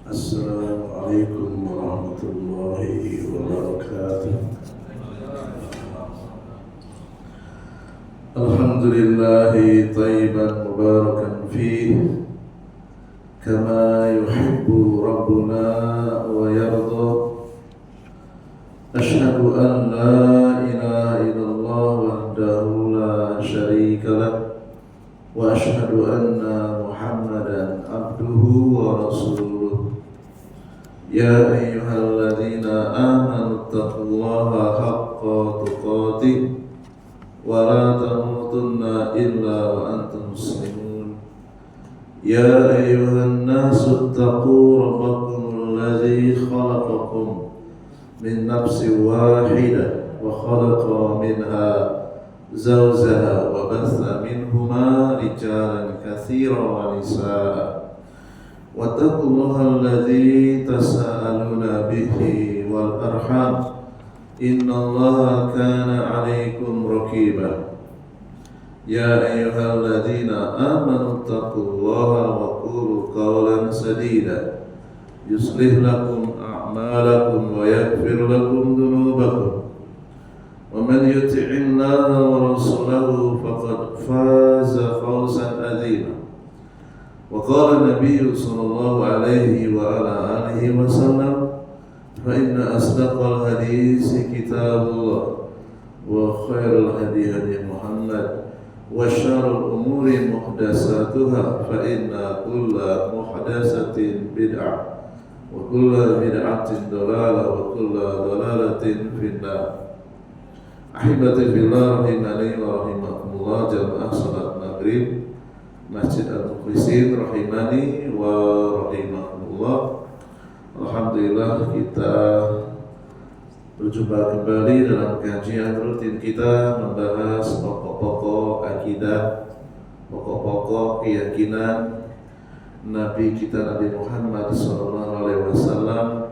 Assalamualaikum warahmatullahi wabarakatuh. Alhamdulillahi tayyiban mubarakan fih, kama yuhibbu Rabbuna wa yarda. Ashhadu an la ilaha illallah wahdahu la syarika lah, wa ashhadu anna Muhammadan abduhu wa rasuluh. Ya ayyuhalladzina amanu taqullaha haqqa tuqatih wa la tamutunna illa wa antum muslimun. Ya ayyuhan nasu taqu rabbakumul ladzi khalaqakum min nafsin wahidah wa khalaqa minha zawjaha wa batha minhuma rijalan katsiran wa nisaa. Wattaqullaha alladzi tasaaluna bihi wal arham, innallaha kana 'alaikum raqiba. Ya ayyuhalladzina amanu taqullaha wa qulu qawlan sadida yuslih lakum a'malakum wa yaghfir lakum dhunubakum. Wa man yuti'illaha wa rasulahu faqad faza fawzan 'azima. Wa qala Nabiyyu sallallahu alaihi wa ala alihi wa sallam, fa inna asdaqal hadisi kitabullah wa khairal hadi hadi Muhammad wa syarrul umuri muhdatsatuha, fa inna kulla muhdatsatin bid'ah wa kulla bid'atin dhalalah wa kulla dhalalatin finnar. Ahibati fillah rahimani wa rahimakumullah, jamaah salat maghrib Masjid Al-Mukhlisin rahimani wa rahimakumullah. Alhamdulillah kita berjumpa kembali dalam kajian rutin kita membahas pokok-pokok akidah, pokok-pokok keyakinan Nabi kita Nabi Muhammad SAW,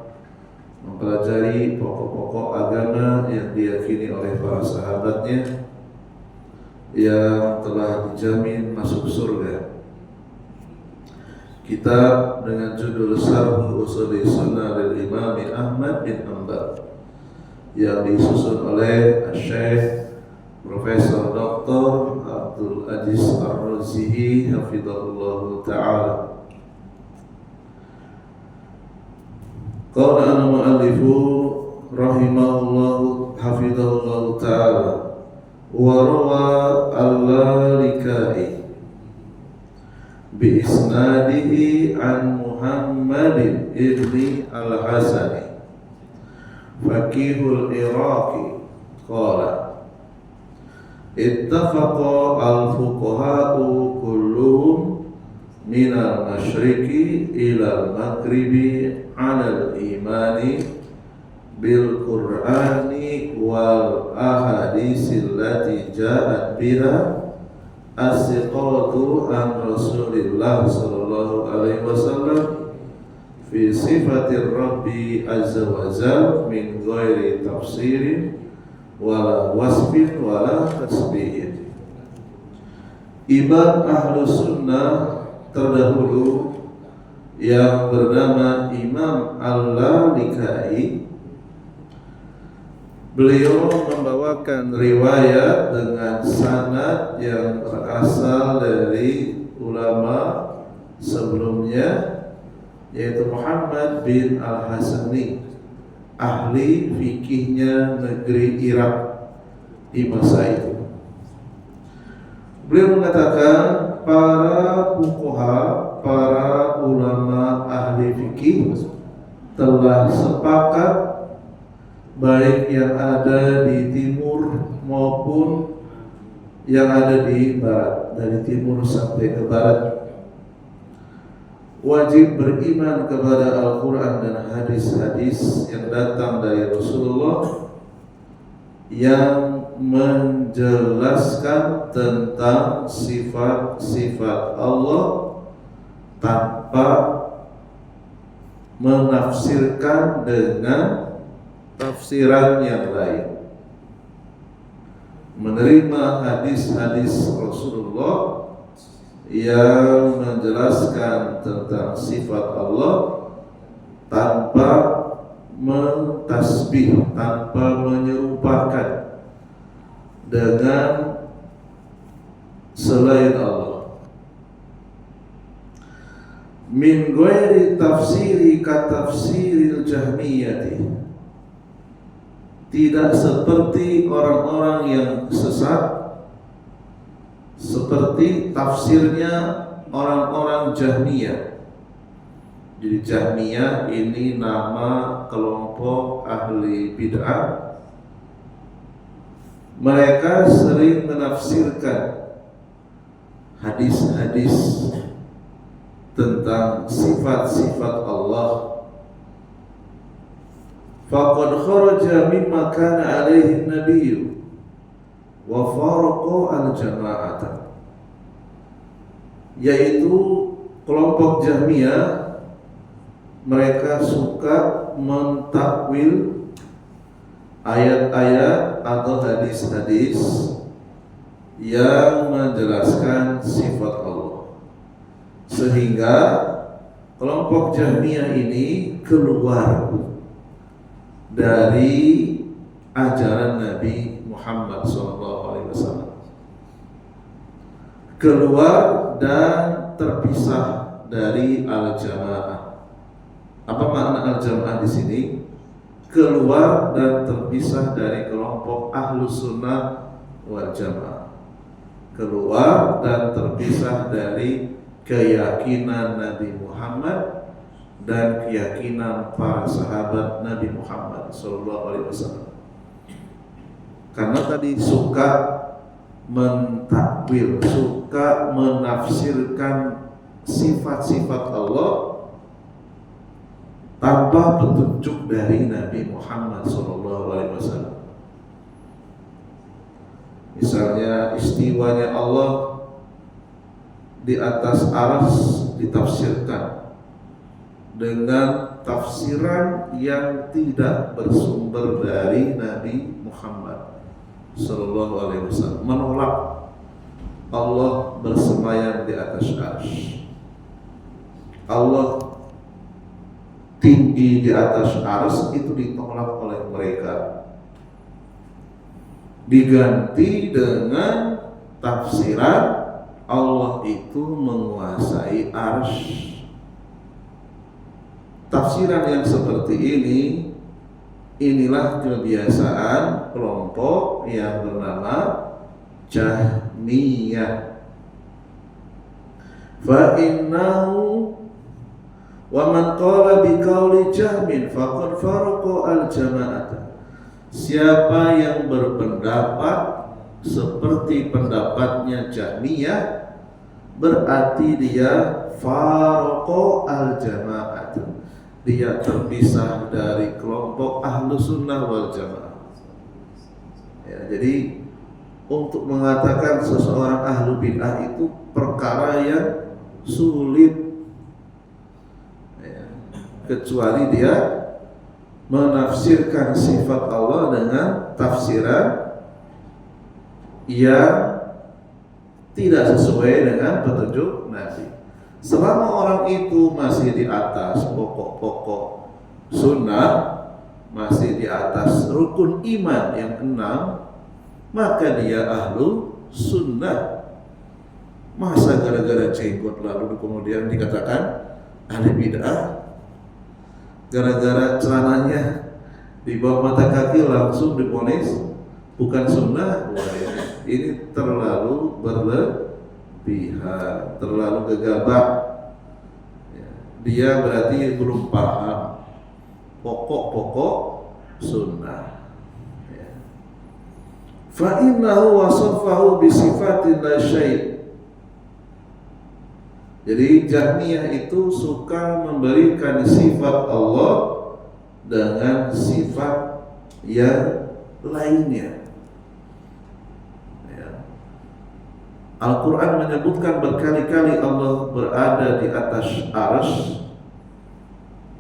mempelajari pokok-pokok agama yang diyakini oleh para sahabatnya yang telah dijamin masuk surga. Kitab dengan judul Syarh Usuli Sunnah lil Imam Ahmad bin Hanbal yang disusun oleh Syekh Profesor Dr. Abdul Aziz Ar-Razihi hafizahullah ta'ala. Qala al-mu'allifu rahimahullahu hafizahullahu ta'ala wa rawa al-Lalikai bi isnadihi an Muhammadin ibni al-Hasani faqihul Iraqi qala ittafaqa al-fuqaha'u kulluhum minal masyriqi ilal maghribi 'alal imani bil Qur'ani wal ahadisil lati ja'at biha as-siqatu an Rasulillah sallallahu alaihi wasallam fi sifatir Rabbi azza wa jalla min ghairi tafsirin wala wasfin wala tasbihin. Imam Ahlus Sunnah terdahulu yang bernama Imam Al-Lalikai, beliau membawakan riwayat dengan sanad yang berasal dari ulama sebelumnya, yaitu Muhammad bin Al-Hasani, ahli fikihnya negeri Irak di masa itu. Beliau mengatakan para fuqaha, para ulama ahli fikih telah sepakat, baik yang ada di timur maupun yang ada di barat, dari timur sampai ke barat, wajib beriman kepada Al-Quran dan hadis-hadis yang datang dari Rasulullah yang menjelaskan tentang sifat-sifat Allah tanpa menafsirkan dengan tafsiran yang lain. Menerima hadis-hadis Rasulullah yang menjelaskan tentang sifat Allah tanpa mentasbih, tanpa menyerupakan dengan selain Allah. Min ghairi tafsiri ka tafsiril jahmiyati, tidak seperti orang-orang yang sesat, seperti tafsirnya orang-orang Jahmiyah. Jadi Jahmiyah ini nama kelompok ahli bid'ah. Mereka sering menafsirkan hadis-hadis tentang sifat-sifat Allah. Faqad kharaja mimma kana alaihi nabiyyu wa faraqa al-jama'ata, yaitu kelompok Jahmiyah. Mereka suka mentakwil ayat-ayat atau hadis-hadis yang menjelaskan sifat Allah, sehingga kelompok Jahmiyah ini keluar dari ajaran Nabi Muhammad SAW, keluar dan terpisah dari al-jamaah. Apa makna al-jamaah di sini? Keluar dan terpisah dari kelompok ahlus sunnah wal jamaah, keluar dan terpisah dari keyakinan Nabi Muhammad dan keyakinan para sahabat Nabi Muhammad SAW. Karena tadi suka mentakwil, suka menafsirkan sifat-sifat Allah tanpa petunjuk dari Nabi Muhammad SAW. Misalnya istiwanya Allah di atas arsy ditafsirkan dengan tafsiran yang tidak bersumber dari Nabi Muhammad SAW, menolak Allah bersemayam di atas arsy, Allah tinggi di atas arsy, itu ditolak oleh mereka. Diganti dengan tafsiran Allah itu menguasai arsy. Tafsiran yang seperti ini, inilah kebiasaan kelompok yang bernama Jahmiyah. Fa innahu wa man qala bi qauli Jahmin faqad faraqa al-jama'ata. Siapa yang berpendapat seperti pendapatnya Jahmiyah, berarti dia faraqa al-jama'ata, dia terpisah dari kelompok ahlus sunnah wal jamaah. Ya, jadi untuk mengatakan seseorang ahlu bid'ah itu perkara yang sulit, kecuali dia menafsirkan sifat Allah dengan tafsiran yang tidak sesuai dengan petunjuk Nabi. Selama orang itu masih di atas pokok-pokok sunnah, masih di atas rukun iman yang 6, maka dia ahlu sunnah. Masa gara-gara jenggot lalu kemudian dikatakan ahli bid'ah? Gara-gara celananya di bawah mata kaki langsung divonis bukan sunnah? Wah, ini terlalu berlebihan, terlalu gegabah. Dia berarti belum paham pokok-pokok sunnah. Fa innahu wasafahu bi sifatin la syai'. Jadi Jahmiyah itu suka memberikan sifat Allah dengan sifat yang lainnya. Ya. Al-Quran menyebutkan berkali-kali Allah berada di atas arsy,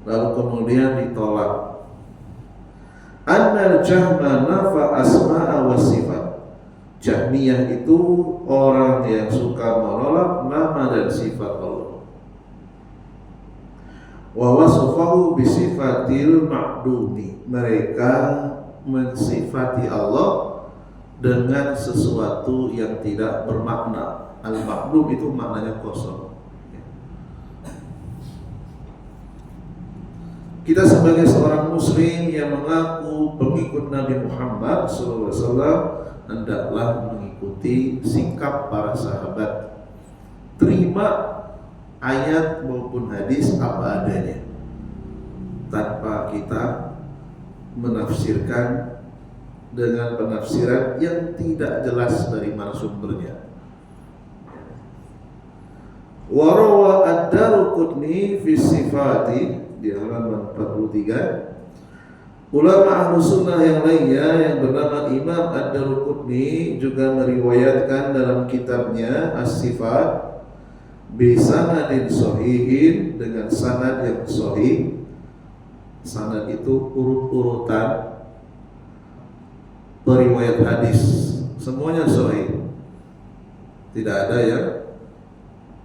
lalu kemudian ditolak. Annal jahma nafa asma'a wa sifat. Jahmiyah itu orang yang suka menolak nama dan sifat Allah. Wa wasafahu bisifatil ma'dumi. Mereka mensifati Allah dengan sesuatu yang tidak bermakna. Al-ma'dum itu maknanya kosong. Kita sebagai seorang muslim yang mengaku pengikut Nabi Muhammad SAW hendaklah mengikuti sikap para sahabat. Terima ayat maupun hadis apa adanya, tanpa kita menafsirkan dengan penafsiran yang tidak jelas dari mana sumbernya. Warawa ad-Daruqutni fi sifati di halaman 43. Ulama ahlu sunnah yang lainnya yang bernama Imam ad-Daruqutni juga meriwayatkan dalam kitabnya As-Sifat bisanadin sahihin, dengan sanad yang sahih. Sanad itu urut-urutan periwayat hadis, semuanya sahih. Tidak ada yang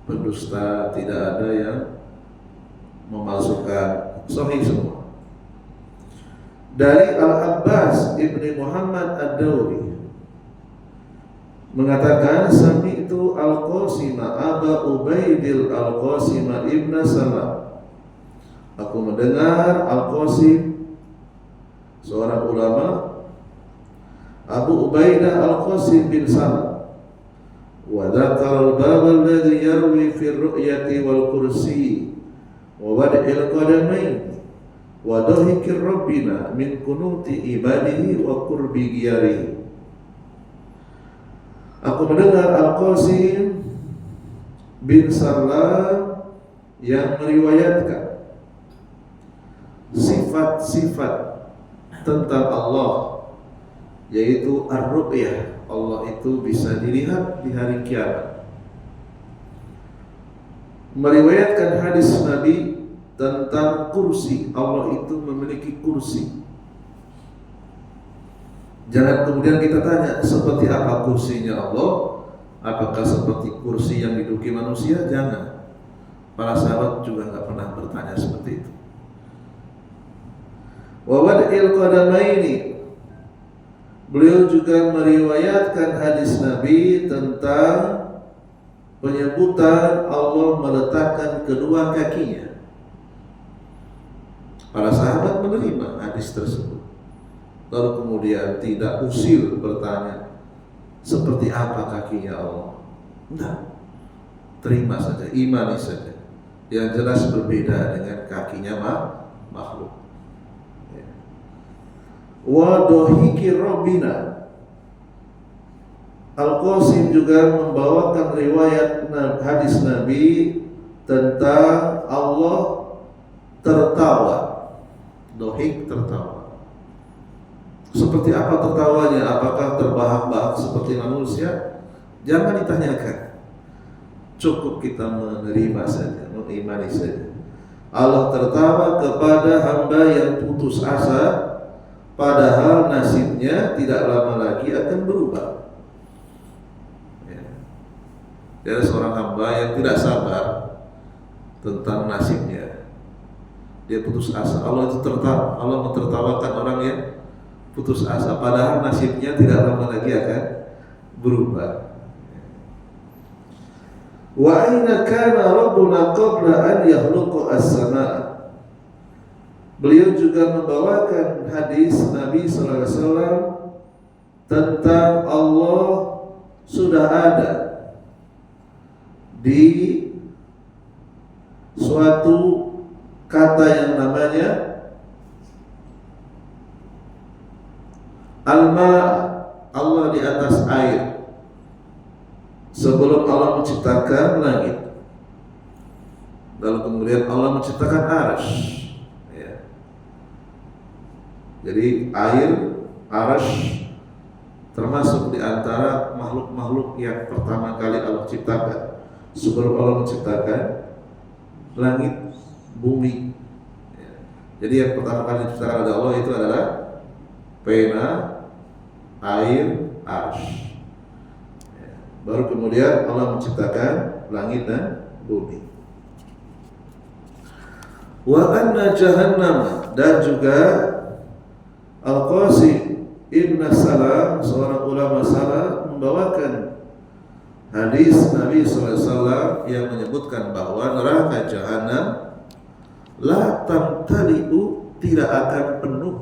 pendusta, tidak ada yang memasukkan, sahih semua. Dari Al-Abbas Ibni Muhammad Ad-Dawri mengatakan, sami'tu Al-Qasimah Aba Ubaidil Al-Qasimah Ibn Salam. Aku mendengar Al-Qasim, seorang ulama, Abu Ubaidah Al-Qasim bin Salam, wa dzakara al-bab alladhi yarwi fi ar-ru'yati wal kursi wa wad'il qadamain wa dhahikir rabbina min kunuti ibadihi wa qurbi giyarihi. Aku mendengar Al-Qasim bin Salam yang meriwayatkan sifat-sifat tentang Allah, yaitu ar-ru'yah, Allah itu bisa dilihat di hari kiamat. Meriwayatkan hadis Nabi tentang kursi, Allah itu memiliki kursi. Jangan kemudian kita tanya, seperti apa kursinya Allah? Apakah seperti kursi yang diduduki manusia? Jangan. Para sahabat juga nggak pernah bertanya seperti itu. Wa wad'il qadamaini, beliau juga meriwayatkan hadis Nabi tentang penyebutan Allah meletakkan kedua kakinya. Para sahabat menerima hadis tersebut, lalu kemudian tidak usil bertanya seperti apa kakinya Allah. Enggak, terima saja, imani saja. Yang jelas berbeda dengan kakinya makhluk. Wa dohiki Rabbina. Al-Qasim juga membawakan riwayat hadis Nabi tentang Allah tertawa. Dohik, tertawa. Seperti apa tertawanya? Apakah terbahak-bahak seperti manusia? Jangan ditanyakan. Cukup kita menerima saja, mengimani saja. Allah tertawa kepada hamba yang putus asa, padahal nasibnya tidak lama lagi akan berubah. Ada seorang hamba yang tidak sabar tentang nasibnya. Dia putus asa. Allah itu tertawa. Allah mentertawakan orang yang putus asa, padahal nasibnya tidak lama lagi akan berubah. Wa aina kana rabbuna qabla an yakhluqa as-samaa. Beliau juga membawakan hadis Nabi sallallahu alaihi wasallam tentang Allah sudah ada di suatu kata yang namanya al-ma, Allah di atas air, sebelum Allah menciptakan langit. Lalu kemudian Allah menciptakan arsy. Jadi air, arsy termasuk di antara makhluk-makhluk yang pertama kali Allah ciptakan sebelum Allah menciptakan langit, bumi. Jadi yang pertama kali diciptakan oleh Allah itu adalah pena, air, arsy. Baru kemudian Allah menciptakan langit dan bumi. Wa anna jahannam, dan juga Al-Qasim Ibn Salam, seorang ulama salaf, membawakan hadis Nabi SAW yang menyebutkan bahwa neraka jahanam la tamtali'u, tidak akan penuh,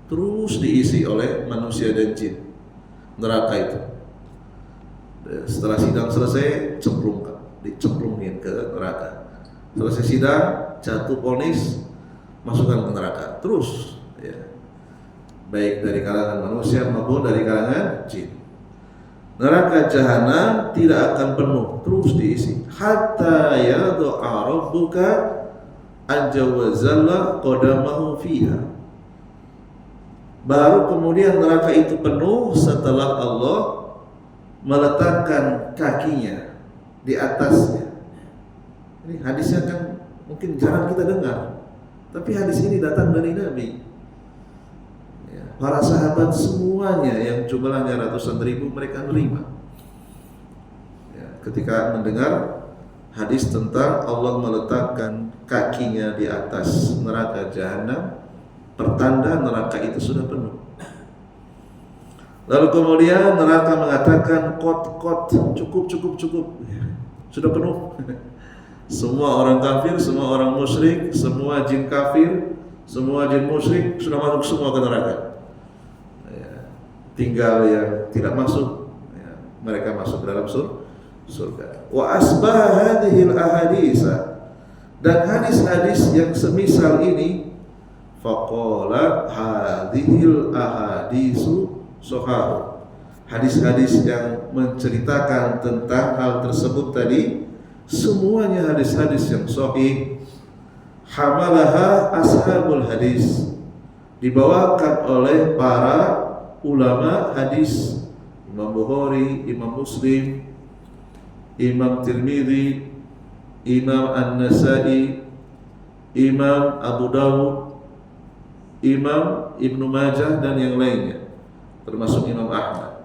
terus diisi oleh manusia dan jin. Neraka itu setelah sidang selesai dicemplungin ke neraka. Selesai sidang, jatuh vonis, masukkan ke neraka terus, ya. Baik dari kalangan manusia maupun dari kalangan jin. Neraka jahanam tidak akan penuh, terus diisi hatta yad'a rabbuka azza wa jalla qadamahu fiha. Baru kemudian neraka itu penuh setelah Allah meletakkan kakinya di atasnya. Ini hadisnya kan mungkin jarang kita dengar, tapi hadis ini datang dari Nabi. Ya, para sahabat semuanya yang jumlahnya ratusan ribu, mereka menerima. Ya, ketika mendengar hadis tentang Allah meletakkan kakinya di atas neraka jahanam, pertanda neraka itu sudah penuh. Lalu kemudian neraka mengatakan kot, cukup, sudah penuh. Semua orang kafir, semua orang musyrik, semua jin kafir, semua jin musyrik sudah masuk semua ke neraka. Ya, tinggal yang tidak masuk, ya, mereka masuk ke dalam surga. Wa asbah hadhil ahadisa, dan hadis-hadis yang semisal ini, faqala hadhil ahadisu sohar, hadis-hadis yang menceritakan tentang hal tersebut tadi, semuanya hadis-hadis yang sahih. Hamalaha ashabul hadis, dibawakan oleh para ulama hadis, Imam Bukhari, Imam Muslim, Imam Tirmidzi, Imam An-Nasai, Imam Abu Dawud, Imam Ibnu Majah, dan yang lainnya, termasuk Imam Ahmad.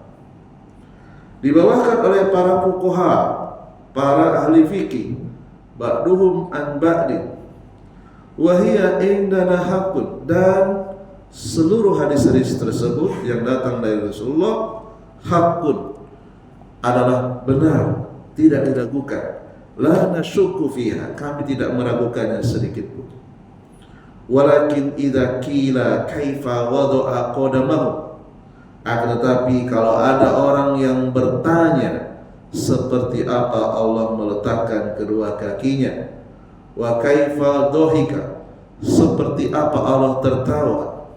Dibawakan oleh para fuqaha, para ahli fikih, ba'duhum an ba'din, wa hiya indana haqqun, dan seluruh hadis-hadis tersebut yang datang dari Rasulullah haqqun, adalah benar, tidak diragukan. La nasyukku fiha, kami tidak meragukannya sedikit pun. Walakin idza qila kaifa wada'a qadamahu, akan tetapi kalau ada orang yang bertanya seperti apa Allah meletakkan kedua kakinya, wa kaifa dhahika, seperti apa Allah tertawa,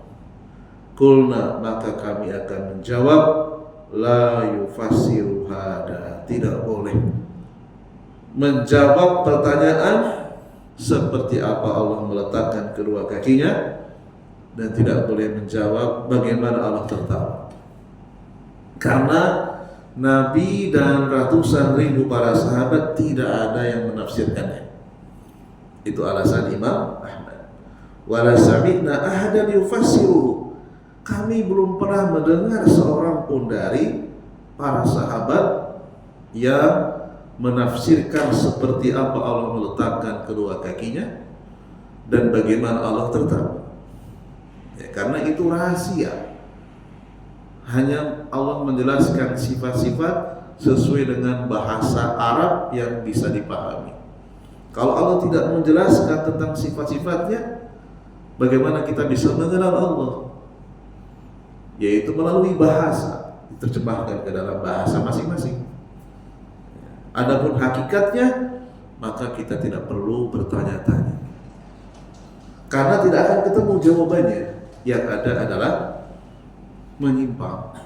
kulna, maka kami akan menjawab, la yufassiru hada, tidak boleh menjawab pertanyaan seperti apa Allah meletakkan kedua kakinya, dan tidak boleh menjawab bagaimana Allah tertawa. Karena Nabi dan ratusan ribu para sahabat tidak ada yang menafsirkannya. Itu alasan Imam Ahmad. Wala sami'na ahadan yufassiruhu, kami belum pernah mendengar seorang pun dari para sahabat yang menafsirkan seperti apa Allah meletakkan kedua kakinya dan bagaimana Allah tertawa. Ya, karena itu rahasia. Hanya Allah menjelaskan sifat-sifat sesuai dengan bahasa Arab yang bisa dipahami. Kalau Allah tidak menjelaskan tentang sifat-sifatnya, bagaimana kita bisa mengenal Allah? Yaitu melalui bahasa, diterjemahkan ke dalam bahasa masing-masing. Adapun hakikatnya, maka kita tidak perlu bertanya-tanya, karena tidak akan ketemu jawabannya. Yang ada adalah menyimpang,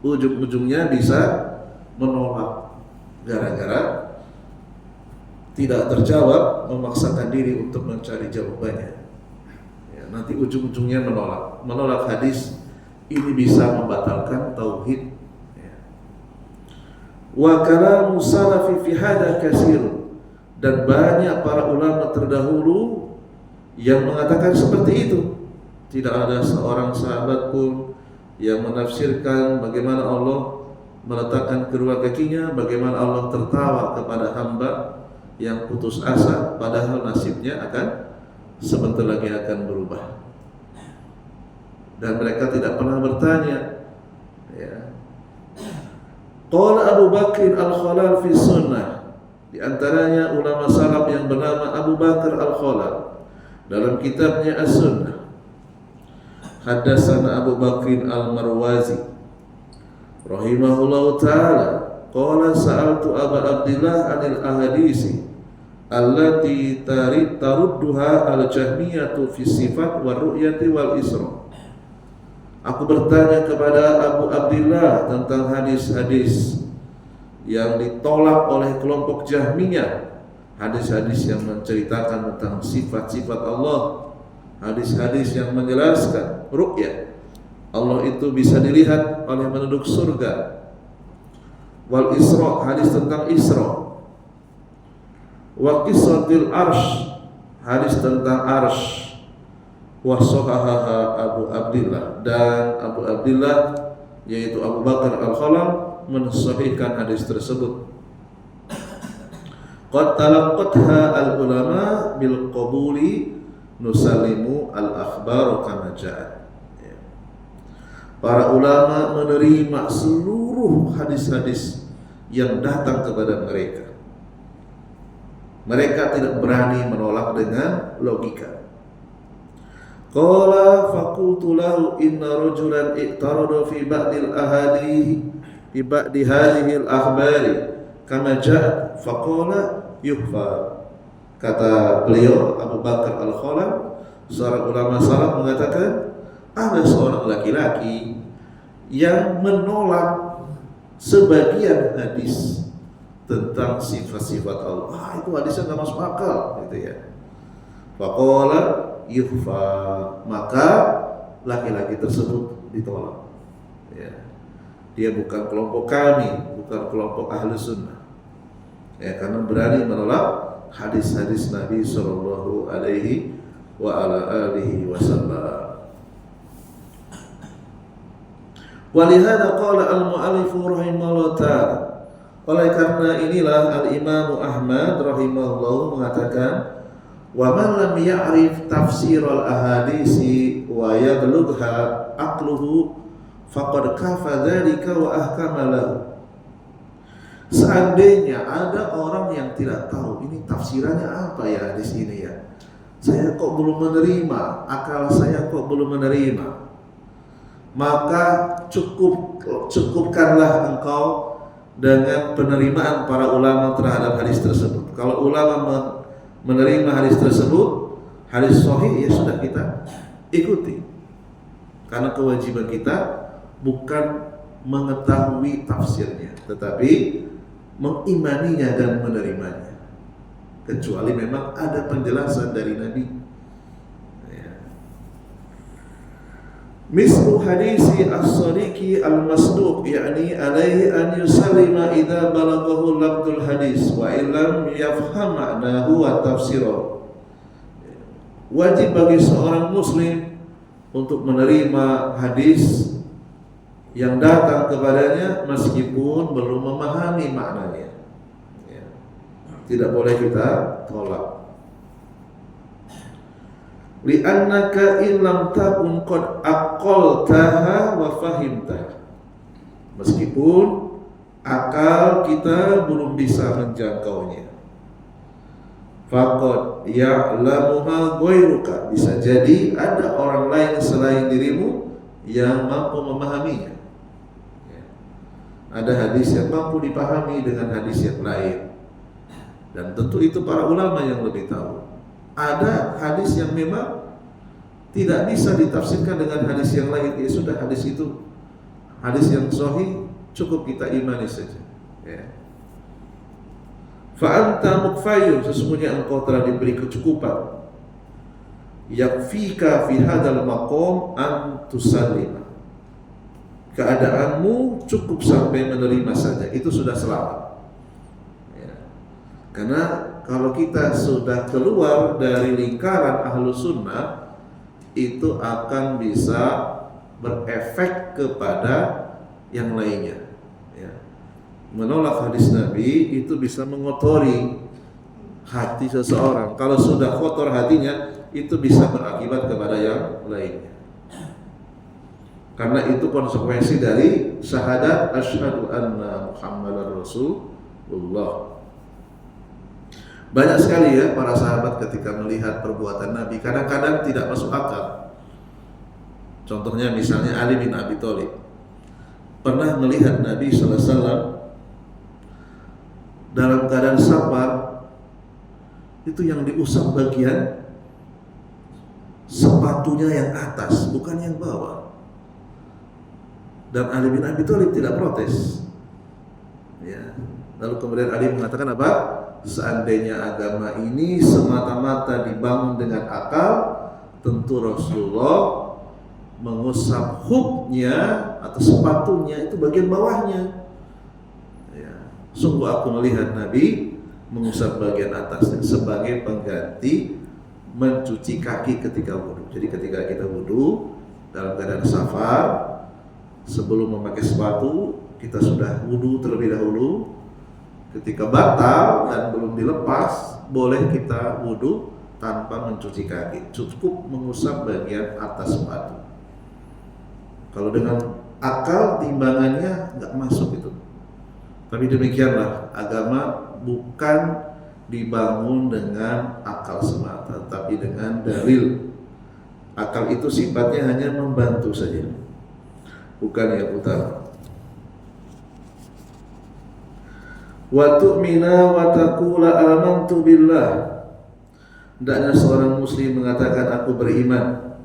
ujung-ujungnya bisa menolak gara-gara tidak terjawab, memaksakan diri untuk mencari jawabannya. Ya, nanti ujung-ujungnya menolak hadis. Ini bisa membatalkan tauhid. Ya. Wa kalamu salafi fi hada katsir, dan banyak para ulama terdahulu yang mengatakan seperti itu. Tidak ada seorang sahabat pun yang menafsirkan bagaimana Allah meletakkan kedua kakinya, bagaimana Allah tertawa kepada hamba yang putus asa padahal nasibnya akan sebentar lagi akan berubah. Dan mereka tidak pernah bertanya, ya. Qala Abu Bakr Al-Khalal fi sunnah, di antaranya ulama salaf yang bernama Abu Bakar Al-Khalal dalam kitabnya As-Sunnah. Hadatsana Abu Bakr Al-Marwazi rahimahullahu taala qala sa'altu Abu Abdillah anil ahadisi allati tarudduha al-jahmiyatu fi sifat wa ru'yati wal isra. Aku bertanya kepada Abu Abdillah tentang hadis-hadis yang ditolak oleh kelompok Jahmiyah, hadis-hadis yang menceritakan tentang sifat-sifat Allah, hadis-hadis yang menjelaskan ru'yah, Allah itu bisa dilihat oleh penduduk surga, wal isra, hadis tentang isra, wa qissatil arsh, hadis tentang arsh, wa sahahaha Abu Abdillah, dan Abu Abdillah yaitu Abu Bakar Al-Khalal mensahihkan hadis tersebut. Qad talaqqatha al-ulama bil qabuli nusallimu al-akhbar kama ja'at. Para ulama menerima seluruh hadis-hadis yang datang kepada mereka. Mereka tidak berani menolak dengan logika. Qala faqultu lahu inna rajulan i'tarada fi ba'dil ahadith fi ba'di hadhihi al-akhbari kama ja'a faqala yuhfa. Kata beliau Abu Bakar Al-Khalal, seorang ulama salaf, mengatakan ada seorang laki-laki yang menolak sebagian hadis tentang sifat-sifat Allah. Itu hadisnya nggak masuk akal, gitu ya. Faqala yuhfa, maka laki-laki tersebut ditolak. Ya. Dia bukan kelompok kami, bukan kelompok ahli sunnah. Ya, karena berani menolak hadis-hadis Nabi Sallallahu Alaihi wa ala alihi wasallam. Walihada qala al-mu'allif rahimahullah ta'ala, oleh karena inilah al-Imam Ahmad rahimahullah mengatakan, wa man lam ya'rif tafsir al-ahadisi wa yablugha aqluhu faqad kafa dzalika wa ahkama lahu. Seandainya ada orang yang tidak tahu ini tafsirannya apa ya hadis ini ya, saya kok belum menerima, akal saya kok belum menerima, maka cukupkanlah engkau dengan penerimaan para ulama terhadap hadis tersebut. Kalau ulama menerima hadis tersebut, hadis sahih, ya sudah kita ikuti. Karena kewajiban kita bukan mengetahui tafsirnya, tetapi mengimaninya dan menerimanya. Kecuali memang ada penjelasan dari Nabi. Mislu hadisi as-sadiqi al-masduq, yakni alaihi an yusallima idza balaghahu lafdzul hadis wa illam yafham ma'nahu wa tafsirahu. Wajib bagi seorang muslim untuk menerima hadis yang datang kepadanya meskipun belum memahami maknanya. Tidak boleh kita tolak. Li'annaka illam takun qad aqaltaha wa fahimtaha. Meskipun akal kita belum bisa menjangkaunya. Faqad ya'lamuha ghairuka, bisa jadi ada orang lain selain dirimu yang mampu memahaminya. Ada hadis yang mampu dipahami dengan hadis yang lain, dan tentu itu para ulama yang lebih tahu. Ada hadis yang memang tidak bisa ditafsirkan dengan hadis yang lain, ya sudah, hadis itu hadis yang sahih, cukup kita imani saja. Fa'anta mukfayyun, sesungguhnya engkau telah diberi kecukupan. Yakfika fi hadzal maqam an tusallima, keadaanmu cukup sampai menerima saja, itu sudah selamat. Karena kalau kita sudah keluar dari lingkaran ahlu sunnah, itu akan bisa berefek kepada yang lainnya. Menolak hadis Nabi itu bisa mengotori hati seseorang. Kalau sudah kotor hatinya, itu bisa berakibat kepada yang lainnya. Karena itu konsekuensi dari syahadat asyhadu anna Muhammadar Rasulullah. Banyak sekali ya para sahabat ketika melihat perbuatan Nabi, kadang-kadang tidak masuk akal. Contohnya misalnya Ali bin Abi Thalib pernah melihat Nabi sallallahu alaihi wasallam dalam keadaan safar, itu yang diusap bagian sepatunya yang atas, bukan yang bawah. Dan Ali bin Abi Thalib tidak protes. Ya. Lalu kemudian Ali mengatakan apa? Seandainya agama ini semata-mata dibangun dengan akal, tentu Rasulullah mengusap hubnya atau sepatunya itu bagian bawahnya. Ya. Sungguh aku melihat Nabi mengusap bagian atasnya sebagai pengganti mencuci kaki ketika wudu. Jadi ketika kita wudu dalam keadaan safar, sebelum memakai sepatu kita sudah wudu terlebih dahulu. Ketika batal dan belum dilepas, boleh kita wudu tanpa mencuci kaki, cukup mengusap bagian atas sepatu. Kalau dengan akal timbangannya nggak masuk itu. Tapi demikianlah, agama bukan dibangun dengan akal semata, tapi dengan dalil. Akal itu sifatnya hanya membantu saja, bukan yang utama. Wa tu'mina wa taqula amantu billah. Hendaknya seorang muslim mengatakan aku beriman.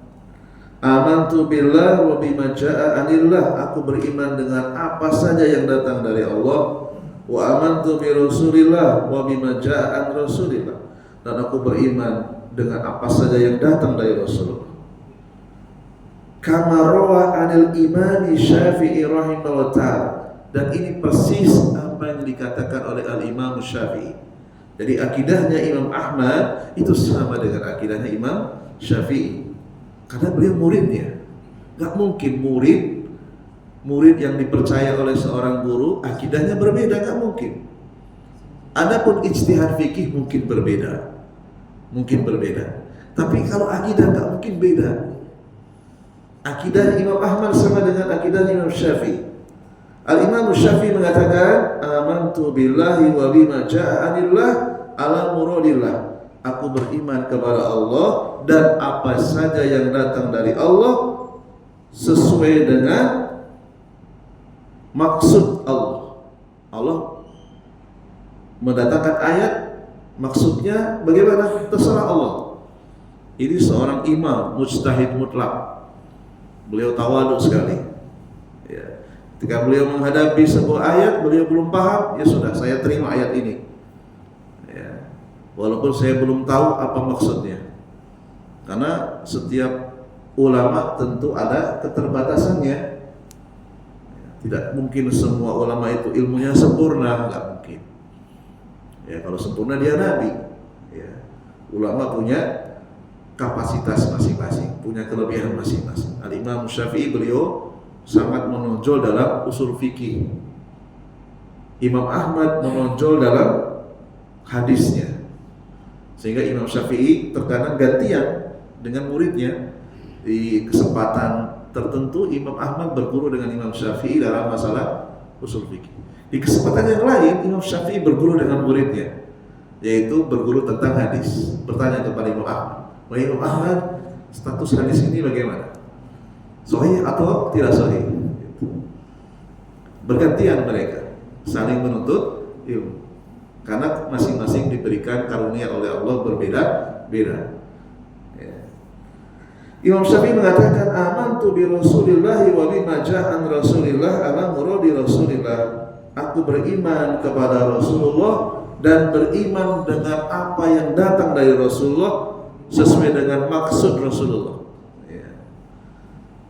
Amantu billah wa bima jaa'a anillah. Aku beriman dengan apa saja yang datang dari Allah. Wa amantu bi Rasulillah wa bima jaa'a an Rasulillah. Dan aku beriman dengan apa saja yang datang dari Rasulullah. Kama rawa anil imami Syafi'i rahimahullah ta'ala. Dan ini persis apa yang dikatakan oleh Al-Imam Syafi'i. Jadi akidahnya Imam Ahmad itu sama dengan akidahnya Imam Syafi'i. Karena beliau muridnya. Gak mungkin murid yang dipercaya oleh seorang guru akidahnya berbeda, gak mungkin. Adapun ijtihad fikih mungkin berbeda. Tapi kalau akidah gak mungkin beda. Akidah Imam Ahmad sama dengan akidah Imam Syafi'i. Al-Imam Syafi'i mengatakan amantu billahi wa bima jaa'a anillah ala muradillah. Aku beriman kepada Allah dan apa saja yang datang dari Allah sesuai dengan maksud Allah. Allah mendatangkan ayat, maksudnya bagaimana? Terserah Allah. Ini seorang imam mujtahid mutlak. Beliau tawadhu sekali. Ya. Ketika beliau menghadapi sebuah ayat, beliau belum paham, ya sudah, saya terima ayat ini. Ya. Walaupun saya belum tahu apa maksudnya. Karena setiap ulama tentu ada keterbatasannya. Tidak mungkin semua ulama itu ilmunya sempurna, nggak mungkin. Ya, kalau sempurna dia nabi. Ya. Ulama punya kapasitas masing-masing, punya kelebihan masing-masing. Al-Imam Syafi'i beliau sangat menonjol dalam usul fikih. Imam Ahmad menonjol dalam hadisnya. Sehingga Imam Syafi'i terkadang gantian dengan muridnya. Di kesempatan tertentu Imam Ahmad berguru dengan Imam Syafi'i dalam masalah usul fikih. Di kesempatan yang lain Imam Syafi'i berguru dengan muridnya, yaitu berguru tentang hadis. Bertanya kepada Imam Ahmad, Imam Ahmad, status hadis ini bagaimana? Sahih atau tidak sahih? Bergantian mereka saling menuntut ilmu, karena masing-masing diberikan karunia oleh Allah berbeda-beda. Ya. Imam Syafi'i mengatakan amantu bi Rasulillah wa bima jaa'a an Rasulillah ala muradi Rasulillah. Aku beriman kepada Rasulullah dan beriman dengan apa yang datang dari Rasulullah sesuai dengan maksud Rasulullah.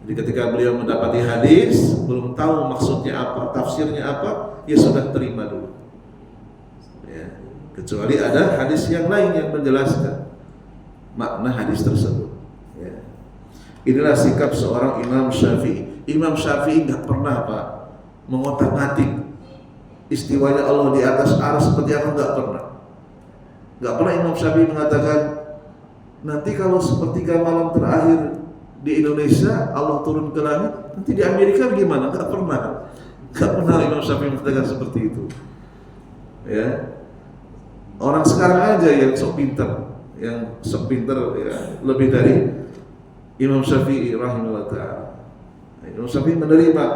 Jadi ketika beliau mendapati hadis, belum tahu maksudnya apa, tafsirnya apa, ya sudah terima dulu. Ya. Kecuali ada hadis yang lain yang menjelaskan makna hadis tersebut. Ya. Inilah sikap seorang Imam Syafi'i. Imam Syafi'i nggak pernah mengotak-ngatik istiwanya Allah di atas arsy seperti apa? Enggak pernah. Enggak pernah Imam Syafi'i mengatakan nanti kalau sepertiga malam terakhir di Indonesia Allah turun ke langit, nanti di Amerika gimana? Enggak pernah. Enggak pernah Imam Syafi'i mengatakan seperti itu. Ya. Orang sekarang aja yang sok pinter ya, lebih dari Imam Syafi'i rahimahullah ta'ala. Imam Syafi'i menerima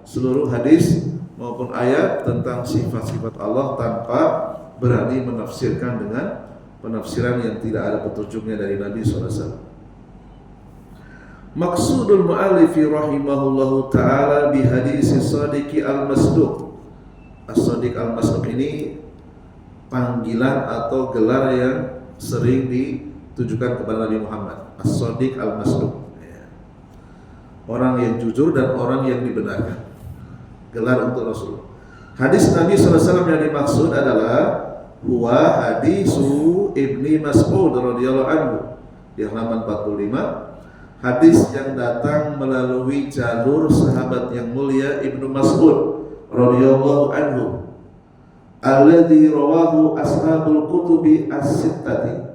seluruh hadis maupun ayat tentang sifat-sifat Allah tanpa berani menafsirkan dengan penafsiran yang tidak ada petunjuknya dari Nabi SAW. Maksudul mu'allifi rahimahullahu ta'ala bihadisi sadiqi al-masduq. As-sadiq al-masduq ini panggilan atau gelar yang sering ditujukan kepada Nabi Muhammad. As-sadiq al-masduq, orang yang jujur dan orang yang dibenarkan. Gelar untuk Rasul. Hadis Nabi SAW yang dimaksud adalah huwa hadisu Ibni Mas'ud radhiyallahu anhu di halaman 45. Hadis yang datang melalui jalur sahabat yang mulia Ibnu Mas'ud radhiyallahu anhu, alladzi rawahu ashabul kutubi as-sittati,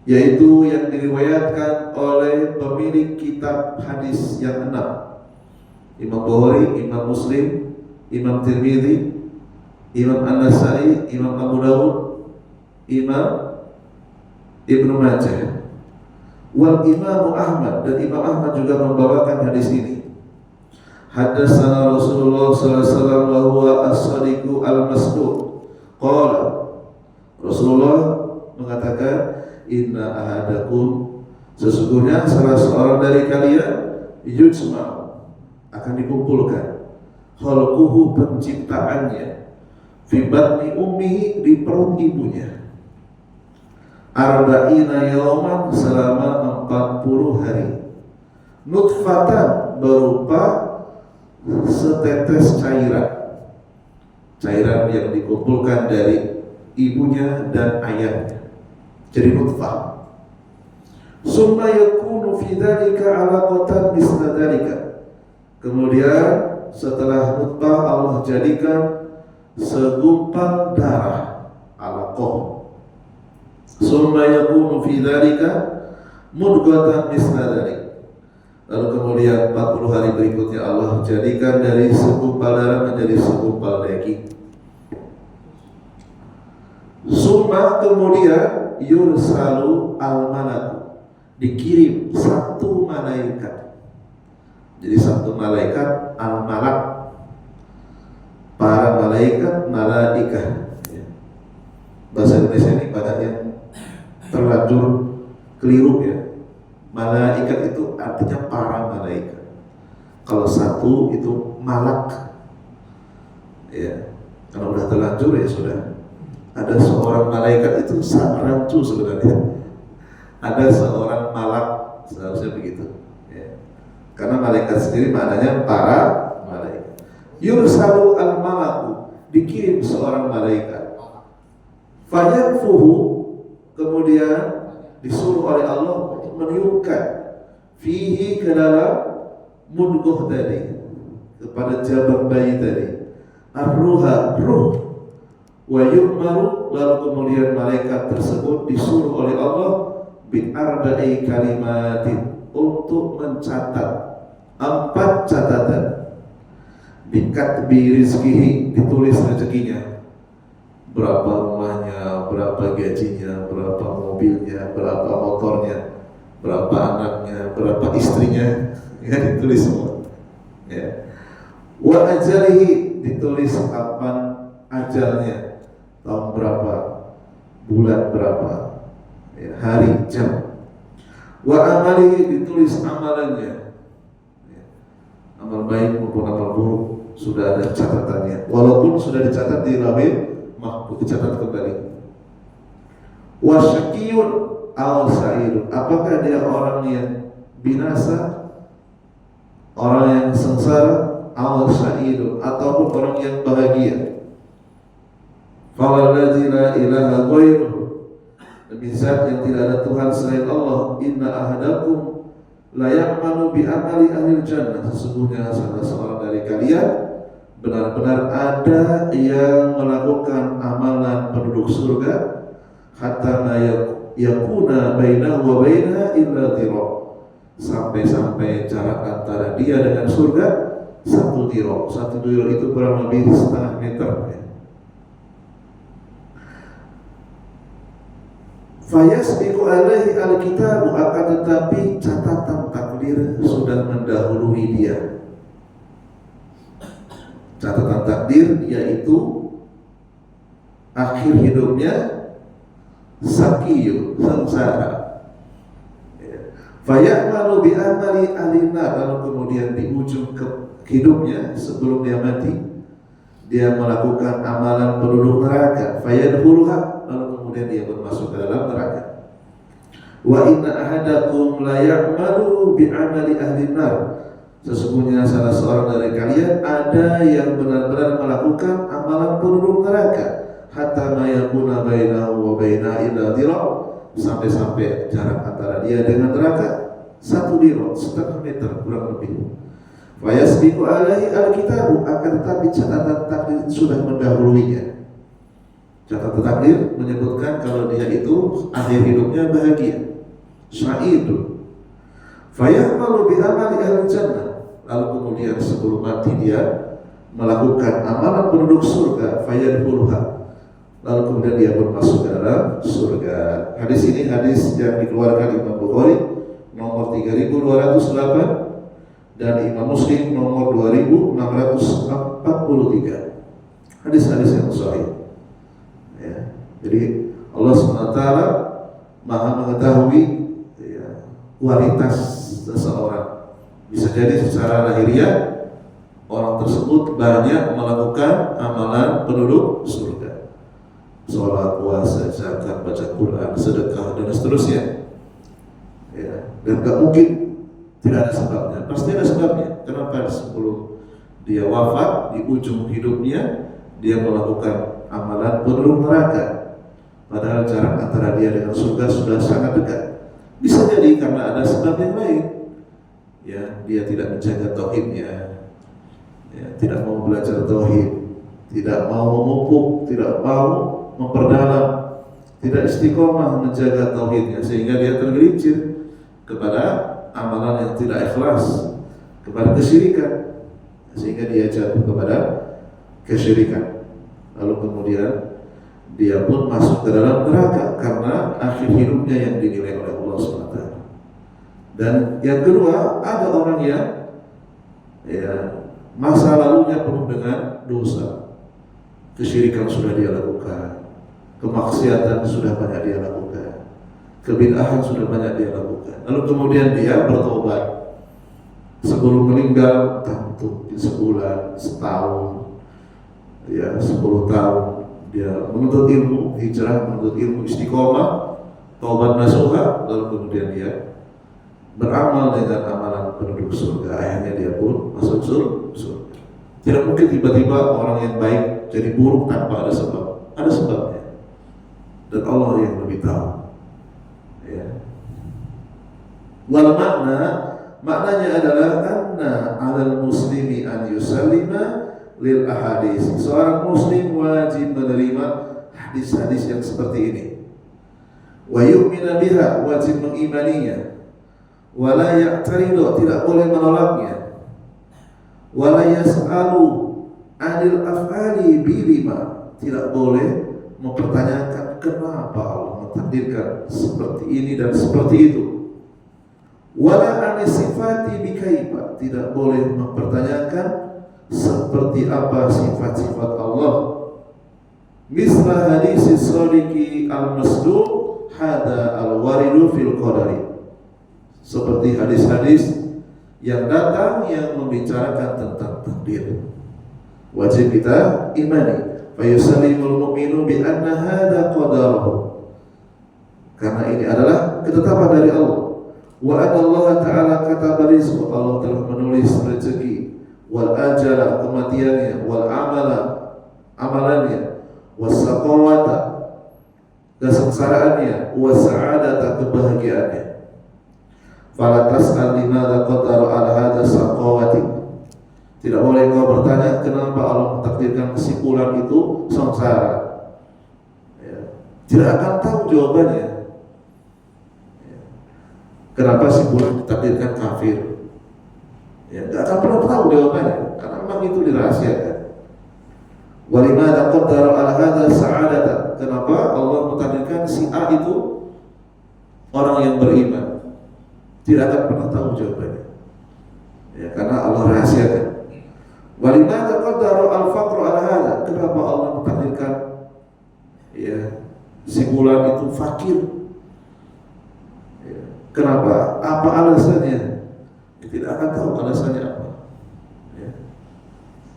yaitu yang diriwayatkan oleh pemilik kitab hadis yang 6, Imam Bukhari, Imam Muslim, Imam Tirmidzi, Imam An-Nasa'i, Imam Abu Dawud, Imam Ibnu Majah, wal Imam Ahmad, dan Imam Ahmad juga membawakan hadis ini. Hadatsana Rasulullah sallallahu alaihi wasallam wa huwa as-sadiqu al-masduq. Qala, Rasulullah mengatakan, inna ahadakum, sesungguhnya salah seorang dari kalian yujma' akan dikumpulkan khalquhu, penciptaannya, fi batni ummihi, di perut ibunya, arba'ina yawman, selama 40 hari, nutfatan, berupa setetes cairan yang dikumpulkan dari ibunya dan ayahnya, jadi nutfah. Summa yakunu fi dzalika 'alaqatan misla dzalika, kemudian setelah nutfah Allah jadikan segumpal darah, alaqah. Summa yakunu fi dzalika mudghatan misla dzalik, lalu kemudian 40 hari berikutnya Allah jadikan dari segumpal darah menjadi segumpal daging. Summa, kemudian yursalu al-malaku, dikirim satu malaikat. Jadi satu malaikat, al-malak, para malaikat, malaikah. Bahasa Indonesia ini banyak yang terlanjur keliru ya. Malaikat itu artinya para malaikat. Kalau satu itu malak, ya. Kalau udah terlanjur ya sudah. Ada seorang malaikat itu rancu sebenarnya. Ada seorang malak, seharusnya begitu. Karena malaikat sendiri maknanya para malaikat. Yursalu al-malaku, dikirim seorang malaikat. Fayanfuhu, kemudian disuruh oleh Allah untuk meniupkan fihi, ke dalam mudghah tadi, kepada jabang bayi tadi, ar-ruha, ruh, wa yu'maru, lalu kemudian malaikat tersebut disuruh oleh Allah bi arba'i kalimatin, untuk mencatat 4 catatan. Bikatbi rizkihi, ditulis rezekinya, berapa rumahnya, berapa gajinya, berapa mobilnya, berapa motornya, berapa anaknya, berapa istrinya, ya ditulis semua. Ya. Wa ajalihi, ditulis kapan ajalnya, tahun berapa, bulan berapa, ya, hari, jam. Wa amalihi, ditulis amalannya, ya, amal baik maupun amal buruk sudah ada catatannya, walaupun sudah dicatat di lauhil mahfuz, dicatat kembali. Wa syaqiyun aw sa'idun, apakah dia orang yang binasa, orang yang sengsara, aw sa'idun, ataupun orang yang bahagia. Fawallazi la ilaha ghairuhu, demi zat yang tidak ada Tuhan selain Allah, inna ahadakum la ya'malu bi amali ahli jannah, sesungguhnya salah seorang dari kalian benar-benar ada yang melakukan amalan penduduk surga hatta ma yakuna bainahu wa bainaha illa dhira, sampai jarak antara dia dengan surga 1 dhira. 1 dhira itu kurang lebih setengah meter ya. Fayasbiqu alaihi alkitabu, akan tetapi catatan takdir sudah mendahului dia. Catatan takdir yaitu akhir hidupnya sakiyun, sengsara. Fayamalu bi amali alina, lalu kemudian di ujung hidupnya sebelum dia mati dia melakukan amalan penduduk neraka. Fayadkhuluha, lalu kemudian dia pun masuk ke dalam neraka. Wa inna ahadakum la ya'malu bi amali ahli nar, sesungguhnya salah seorang dari kalian ada yang benar-benar melakukan amalan penduduk neraka hatta ma yakuna bainahu wa baina illa dhira, sampai jarak antara dia dengan neraka 1 dhira, setengah meter kurang lebih. Wa yasbiqu alaihi alkitabu, akan tetapi catatan takdir sudah mendahuluinya. Catatan takdir menyebutkan kalau dia itu akhir hidupnya bahagia, sya'idun. Fayamalu bi amali ahli jannah, lalu kemudian sebelum mati dia melakukan amalan penduduk surga. Fayadkhuluha, lalu kemudian dia pun masuk ke dalam surga. Hadis ini hadis yang dikeluarkan Imam Bukhari nomor 3208 dan Imam Muslim nomor 2643. Hadis-hadis yang sahih. Ya, jadi Allah SWT Maha mengetahui ya, kualitas seseorang. Bisa jadi secara lahiriah orang tersebut banyak melakukan amalan penduduk surga, sholat, puasa, zakat, baca Quran, sedekah dan seterusnya. Ya, dan gak mungkin tidak ada sebabnya, pasti ada sebabnya. Kenapa sebelum dia wafat di ujung hidupnya dia melakukan amalan penduduk neraka, padahal jarak antara dia dengan surga sudah sangat dekat. Bisa jadi karena ada sebab yang lain. Ya, dia tidak menjaga tauhidnya, ya, tidak mau belajar tauhid, tidak mau memupuk, tidak mau memperdalam, tidak istiqomah menjaga tauhidnya, sehingga dia tergelincir kepada amalan yang tidak ikhlas, kepada kesyirikan, sehingga dia jatuh kepada kesyirikan. Lalu kemudian dia pun masuk ke dalam neraka karena akhir hidupnya yang dinilai oleh Allah SWT. Dan yang kedua, ada orang yang ya, masa lalunya penuh dengan dosa, kesyirikan sudah dia lakukan, kemaksiatan sudah banyak dia lakukan, kebid'ahan sudah banyak dia lakukan. Lalu kemudian dia bertobat sebelum meninggal, tentu sebulan, setahun, ya 10 tahun dia menuntut ilmu, hijrah, menuntut ilmu, istiqomah, taubat nasuha, lalu kemudian dia beramal dengan amalan penduduk surga. Akhirnya dia pun masuk surga. Tidak mungkin tiba-tiba orang yang baik jadi buruk tanpa ada sebab. Ada sebabnya, dan Allah yang lebih tahu. Ya. Wal maknanya adalah anna 'alal muslimi an yusallima lil ahadits. Seorang muslim wajib menerima hadis-hadis yang seperti ini. Wa yu'minu biha, wajib mengimaninya. Wa la ya'taridu, tidak boleh menolaknya. Wa la yas'alu 'anil af'ali bilima, tidak boleh mempertanyakan kenapa Allah mentakdirkan seperti ini dan seperti itu. Wala 'anis sifati bikaifa, tidak boleh mempertanyakan seperti apa sifat-sifat Allah. Misla hadis as-sadiqi al-masduq hada al-waridu fil qadari, seperti hadis-hadis yang datang yang membicarakan tentang takdir. Wajib kita imani. Fa yusallimul mu'minu bi anna hada qadaruhu, karena ini adalah ketetapan dari Allah. Wa anna Allah ta'ala kataba rizq, Allah telah menulis rezeki, wal ajala, kematiannya, wal amala, amalannya, was saqawata, kesengsaraannya, was sa'adata, kebahagiaannya. Fala tas'al limadza qadara al hadza saqawati, Tidak boleh kau bertanya kenapa Allah mentakdirkan si fulan itu sengsara. Ya. Tidak akan tahu jawabannya. Ya. Kenapa si fulan ditakdirkan kafir? Ya, tidak akan pernah tahu jawabannya karena memang itu dirahasiakan. Walimada qaddara ala hadza sa'adatan. Kenapa Allah mentakdirkan si A itu orang yang beriman? Tidak akan pernah tahu jawabannya. Ya, karena Allah rahasiakan. Walimada qaddara al-faqra ala hadza. Kenapa Allah mentakdirkan ya si fulan itu fakir? Ya. Kenapa? Apa alasannya? Tidak akan tahu alasannya apa. Ya.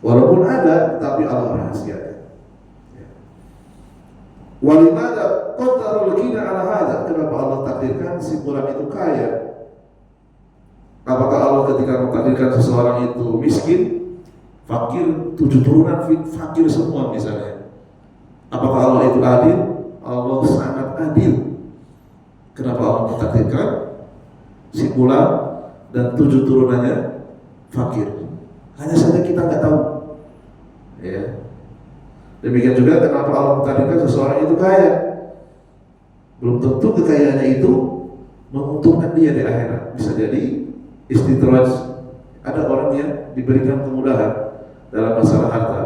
Walaupun ada, tapi Allah rahasiakan. Ya. Walimada qaddara al-ghina ala hadza. Kenapa Allah takdirkan si fulan itu kaya? Apakah Allah ketika mentakdirkan seseorang itu miskin, fakir, 7 turunan fakir semua misalnya? Apakah Allah itu adil? Allah sangat adil. Kenapa Allah mentakdirkan si fulan dan 7 turunannya fakir? Hanya saja kita nggak tahu. Ya. Demikian juga kenapa Allah mentakdirkan seseorang itu kaya? Belum tentu kekayaannya itu menguntungkan dia di akhirat. Bisa jadi istidraj, ada orang yang diberikan kemudahan dalam masalah harta,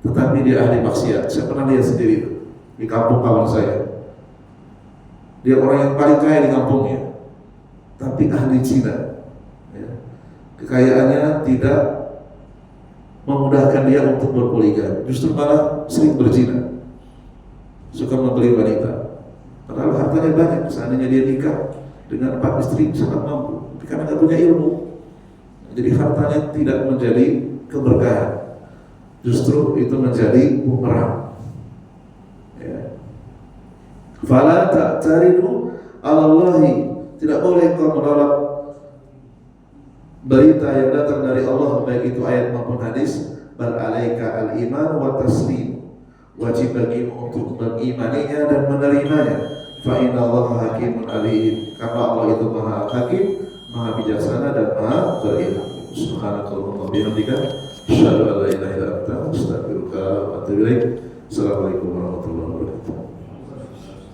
tetapi dia ahli maksiat. Saya pernah lihat sendiri itu di kampung kawan saya. Dia orang yang paling kaya di kampungnya, tapi ahli zina. Ya. Kekayaannya tidak memudahkan dia untuk berpoligami, justru malah sering berzina, suka membeli wanita. Padahal hartanya banyak, seandainya dia nikah dengan 4 istri sangat mampu. Tapi karena nggak punya ilmu, jadi hartanya tidak menjadi keberkahan, justru itu menjadi bumerang. Ya. Fala ta'taridu 'ala Allahi. Tidak boleh kau menolak berita yang datang dari Allah, baik itu ayat maupun hadis. Bal alaika al-iman wa taslim. Wajib bagimu untuk mengimaninya dan menerimanya. Fa inna Allaha hakimun alim. Karena Allah itu Maha Hakim, Maha bijaksana dan Maha berilmu. Subhanakallahumma wa bihamdika asyhadu an la ilaha illa anta astaghfiruka wa atubu ilaik. Assalamualaikum warahmatullahi wabarakatuh.